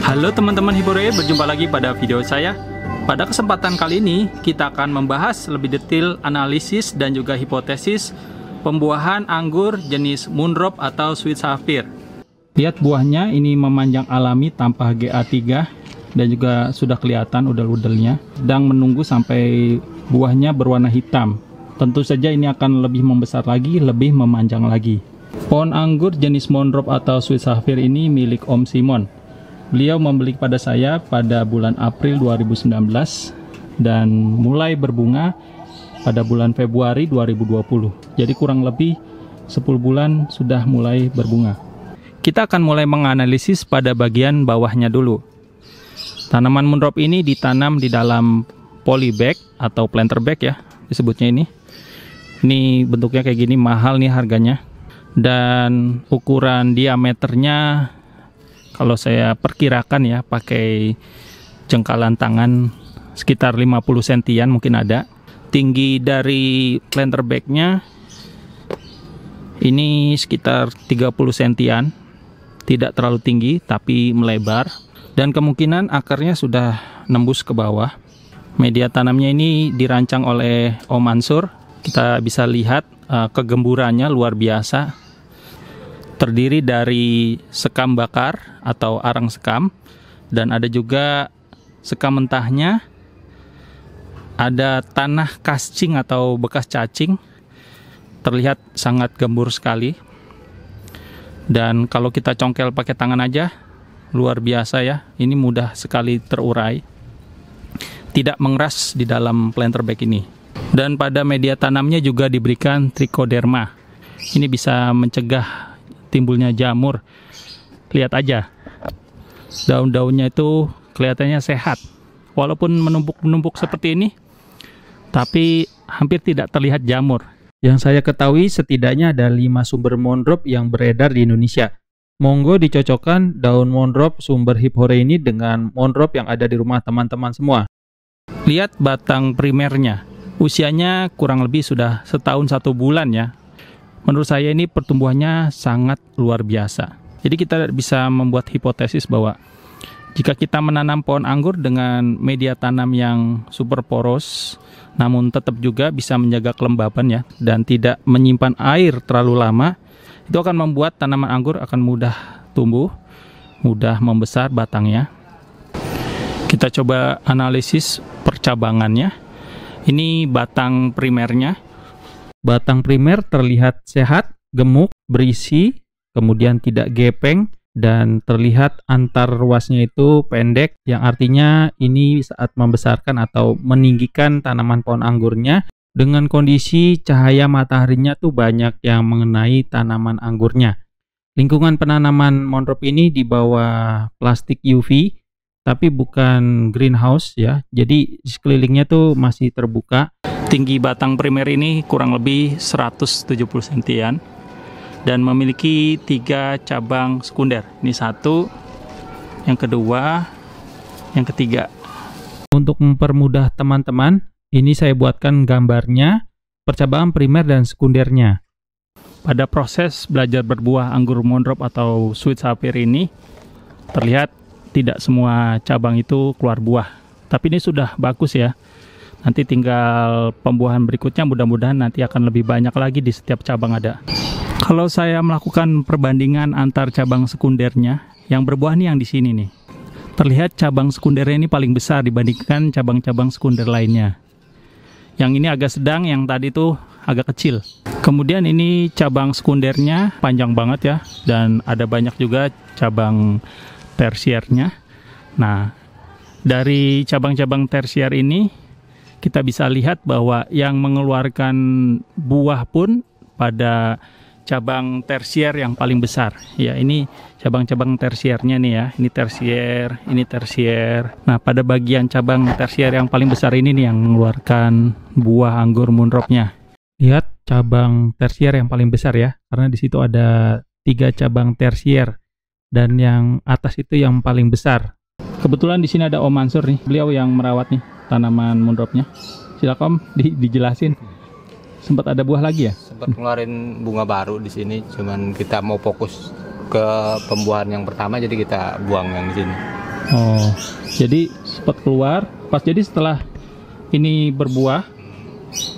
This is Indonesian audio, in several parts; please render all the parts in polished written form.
Halo teman-teman Hibore, berjumpa lagi pada video saya. Pada kesempatan kali ini, kita akan membahas lebih detail analisis dan juga hipotesis pembuahan anggur jenis Moondrop atau Sweet Sapphire. Lihat buahnya, ini memanjang alami tanpa GA3 dan juga sudah kelihatan udel-udelnya. Sedang menunggu sampai buahnya berwarna hitam. Tentu saja ini akan lebih membesar lagi, lebih memanjang lagi. Pohon anggur jenis Moondrop atau Sweet Sapphire ini milik Om Simon. Beliau membeli pada saya pada bulan April 2019 dan mulai berbunga pada bulan Februari 2020. Jadi kurang lebih 10 bulan sudah mulai berbunga. Kita akan mulai menganalisis pada bagian bawahnya dulu. Tanaman Moondrop ini ditanam di dalam polybag atau planter bag ya, disebutnya ini. Ini bentuknya kayak gini, mahal nih harganya. Dan ukuran diameternya kalau saya perkirakan ya, pakai jengkalan tangan sekitar 50 sentian mungkin ada. Tinggi dari planter bagnya ini sekitar 30 sentian. Tidak terlalu tinggi tapi melebar. Dan kemungkinan akarnya sudah nembus ke bawah. Media tanamnya ini dirancang oleh Om Mansur. Kita bisa lihat kegemburannya luar biasa. Terdiri dari sekam bakar atau arang sekam, dan ada juga sekam mentahnya, ada tanah kascing atau bekas cacing, terlihat sangat gembur sekali. Dan kalau kita congkel pakai tangan aja, luar biasa ya, ini mudah sekali terurai, tidak mengeras di dalam planter bag ini. Dan pada media tanamnya juga diberikan trichoderma, ini bisa mencegah timbulnya jamur. Lihat aja, daun-daunnya itu kelihatannya sehat, walaupun menumpuk-menumpuk seperti ini, tapi hampir tidak terlihat jamur. Yang saya ketahui setidaknya ada 5 sumber Moondrop yang beredar di Indonesia. Monggo dicocokkan daun Moondrop sumber Hibore ini dengan Moondrop yang ada di rumah teman-teman semua. Lihat batang primernya, usianya kurang lebih sudah setahun 1 bulan ya. Menurut saya ini pertumbuhannya sangat luar biasa. Jadi kita bisa membuat hipotesis bahwa jika kita menanam pohon anggur dengan media tanam yang super poros, namun tetap juga bisa menjaga kelembaban ya, dan tidak menyimpan air terlalu lama, itu akan membuat tanaman anggur akan mudah tumbuh, mudah membesar batangnya. Kita coba analisis percabangannya. Ini batang primernya. Batang primer terlihat sehat, gemuk, berisi, kemudian tidak gepeng, dan terlihat antar ruasnya itu pendek, yang artinya ini saat membesarkan atau meninggikan tanaman pohon anggurnya, dengan kondisi cahaya mataharinya tuh banyak yang mengenai tanaman anggurnya. Lingkungan penanaman Moondrop ini di bawah plastik UV, tapi bukan greenhouse ya, jadi sekelilingnya tuh masih terbuka. Tinggi batang primer ini kurang lebih 170 sentian dan memiliki 3 cabang sekunder. Ini 1, yang kedua, yang ketiga. Untuk mempermudah teman-teman, ini saya buatkan gambarnya percabangan primer dan sekundernya. Pada proses belajar berbuah anggur Moondrop atau Sweet Sapphire ini, terlihat tidak semua cabang itu keluar buah. Tapi ini sudah bagus ya. Nanti tinggal pembuahan berikutnya, mudah-mudahan nanti akan lebih banyak lagi di setiap cabang ada. Kalau saya melakukan perbandingan antar cabang sekundernya, yang berbuah nih yang di sini nih. Terlihat cabang sekundernya ini paling besar dibandingkan cabang-cabang sekunder lainnya. Yang ini agak sedang, yang tadi tuh agak kecil. Kemudian ini cabang sekundernya panjang banget ya, dan ada banyak juga cabang tersiernya. Nah, dari cabang-cabang tersier ini kita bisa lihat bahwa yang mengeluarkan buah pun pada cabang tersier yang paling besar. Ya, ini cabang-cabang tersiernya nih ya. Ini tersier, ini tersier. Nah, pada bagian cabang tersier yang paling besar ini nih yang mengeluarkan buah anggur Moondropnya. Lihat cabang tersier yang paling besar ya, karena di situ ada 3 cabang tersier dan yang atas itu yang paling besar. Kebetulan di sini ada Om Mansur nih, beliau yang merawat nih tanaman Moondropnya. Silakan dijelasin. Sempat ada buah lagi ya? Sempat ngeluarin bunga baru di sini, cuman kita mau fokus ke pembuahan yang pertama, jadi kita buang yang di sini. Oh, jadi sempat keluar. Pas jadi setelah ini berbuah,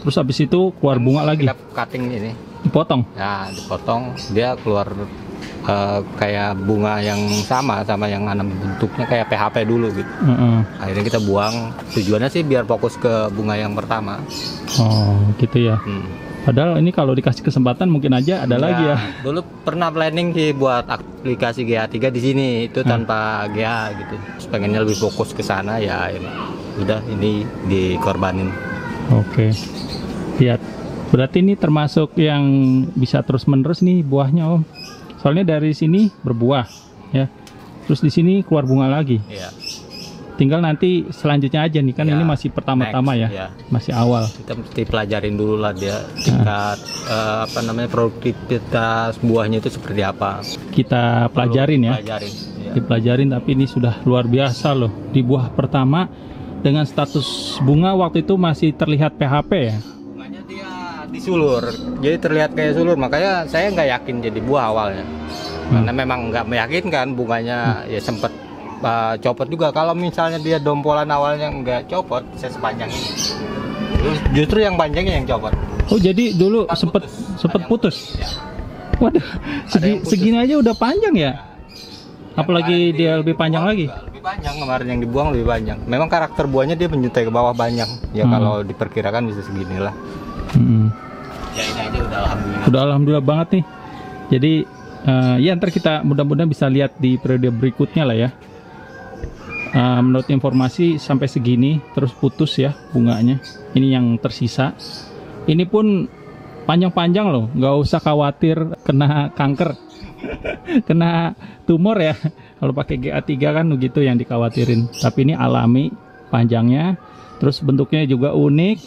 terus habis itu keluar bunga lagi. Kita cutting ini. Dipotong. Ya, dipotong, dia keluar kayak bunga yang sama yang nanam, bentuknya kayak PHP dulu gitu. Akhirnya kita buang. Tujuannya sih biar fokus ke bunga yang pertama. Oh, gitu ya. Padahal ini kalau dikasih kesempatan mungkin aja ada lagi ya. Dulu pernah planning sih buat aplikasi GA3 di sini itu tanpa GA gitu. Terus pengennya lebih fokus ke sana ya. Udah ini dikorbanin. Oke. Lihat. Berarti ini termasuk yang bisa terus-menerus nih buahnya, Om. Soalnya dari sini berbuah ya. Terus di sini keluar bunga lagi. Iya. Tinggal nanti selanjutnya aja nih kan Ya, ini masih pertama-tama ya. ya. Masih awal. Kita mesti pelajarin dulu lah dia tingkat produktivitas buahnya itu seperti apa. Kita pelajarin ya. Pelajarin. Ya. Dipelajarin, tapi ini sudah luar biasa loh. Di buah pertama dengan status bunga waktu itu masih terlihat PHP ya. Bunganya dia disulur, jadi terlihat kayak sulur. Makanya saya nggak yakin jadi buah awalnya. Karena memang nggak meyakinkan bunganya ya sempet copot juga. Kalau misalnya dia dompolan awalnya nggak copot, saya sepanjang ini. Justru yang panjangnya yang copot. Oh, jadi dulu sempet putus. Ya. Waduh, segini aja udah panjang ya. Apalagi dia lebih panjang lagi. Lebih panjang, kemarin yang dibuang lebih panjang. Memang karakter buahnya dia menyuntai ke bawah banyak. Ya kalau diperkirakan bisa seginilah. Ya ini aja udah alhamdulillah. Udah alhamdulillah banget nih. Jadi ya ntar kita mudah-mudahan bisa lihat di periode berikutnya lah ya. Menurut informasi sampai segini terus putus ya bunganya. Ini yang tersisa. Ini pun panjang-panjang loh, nggak usah khawatir kena kanker, kena tumor ya. Kalau pakai GA3 kan begitu yang dikhawatirin. Tapi ini alami panjangnya, terus bentuknya juga unik,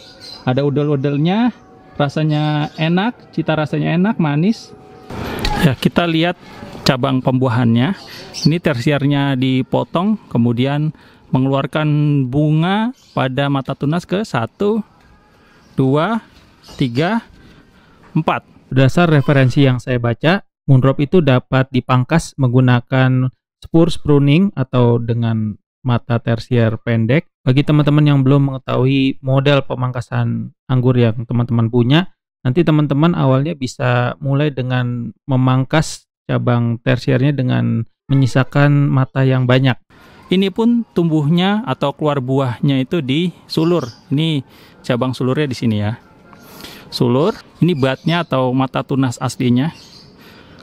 ada udel-udelnya, rasanya enak, cita rasanya enak, manis. Ya kita lihat cabang pembuahannya. Ini tersiernya dipotong, kemudian mengeluarkan bunga pada mata tunas ke 1, 2, 3, 4. Berdasar referensi yang saya baca, moondrop itu dapat dipangkas menggunakan spurs pruning atau dengan mata tersier pendek. Bagi teman-teman yang belum mengetahui model pemangkasan anggur yang teman-teman punya, nanti teman-teman awalnya bisa mulai dengan memangkas cabang tersiernya dengan menyisakan mata yang banyak. Ini pun tumbuhnya atau keluar buahnya itu di sulur. Ini cabang sulurnya di sini ya. Sulur, ini batnya atau mata tunas aslinya.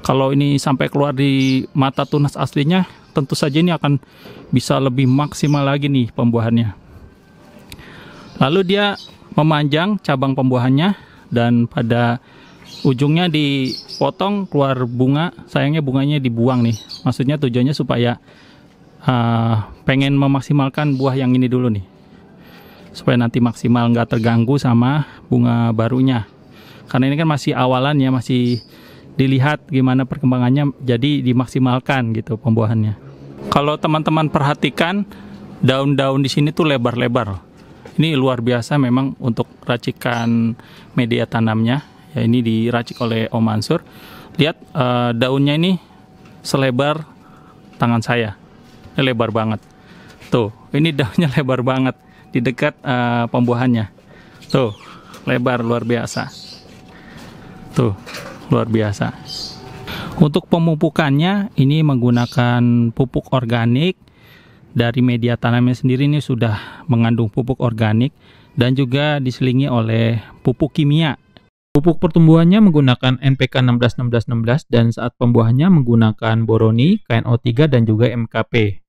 Kalau ini sampai keluar di mata tunas aslinya, tentu saja ini akan bisa lebih maksimal lagi nih pembuahannya. Lalu dia memanjang cabang pembuahannya dan pada ujungnya dipotong keluar bunga. Sayangnya bunganya dibuang nih. Maksudnya tujuannya supaya pengen memaksimalkan buah yang ini dulu nih, supaya nanti maksimal nggak terganggu sama bunga barunya. Karena ini kan masih awalan ya, masih dilihat gimana perkembangannya, jadi dimaksimalkan gitu pembuahannya. Kalau teman-teman perhatikan daun-daun di sini tuh lebar-lebar. Ini luar biasa memang untuk racikan media tanamnya. Ya ini diracik oleh Om Mansur. Lihat daunnya ini selebar tangan saya. Ini lebar banget. Tuh, ini daunnya lebar banget di dekat pembuahannya. Tuh, lebar luar biasa. Tuh, luar biasa. Untuk pemupukannya ini menggunakan pupuk organik. Dari media tanamnya sendiri ini sudah mengandung pupuk organik dan juga diselingi oleh pupuk kimia. Pupuk pertumbuhannya menggunakan NPK 16-16-16 dan saat pembuahannya menggunakan boroni, KNO3 dan juga MKP.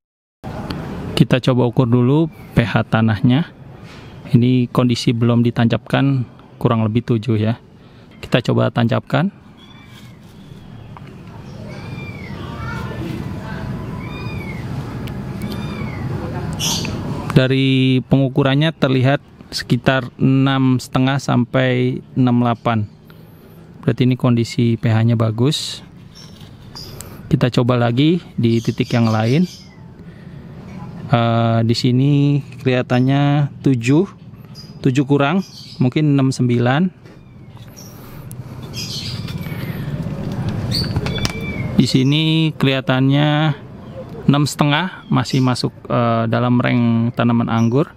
Kita coba ukur dulu pH tanahnya. Ini kondisi belum ditancapkan, kurang lebih 7 ya. Kita coba tancapkan. Dari pengukurannya terlihat sekitar 6,5 sampai 6,8. Berarti ini kondisi pH-nya bagus. Kita coba lagi di titik yang lain. Di sini kelihatannya 7 kurang, mungkin 6,9. Di sini kelihatannya 6,5 masih masuk dalam rank tanaman anggur.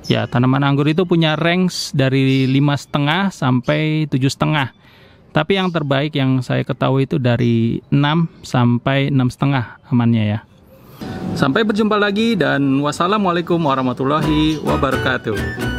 Ya, tanaman anggur itu punya range dari 5,5 sampai 7,5. Tapi yang terbaik yang saya ketahui itu dari 6 sampai 6,5 amannya ya. Sampai berjumpa lagi dan wassalamualaikum warahmatullahi wabarakatuh.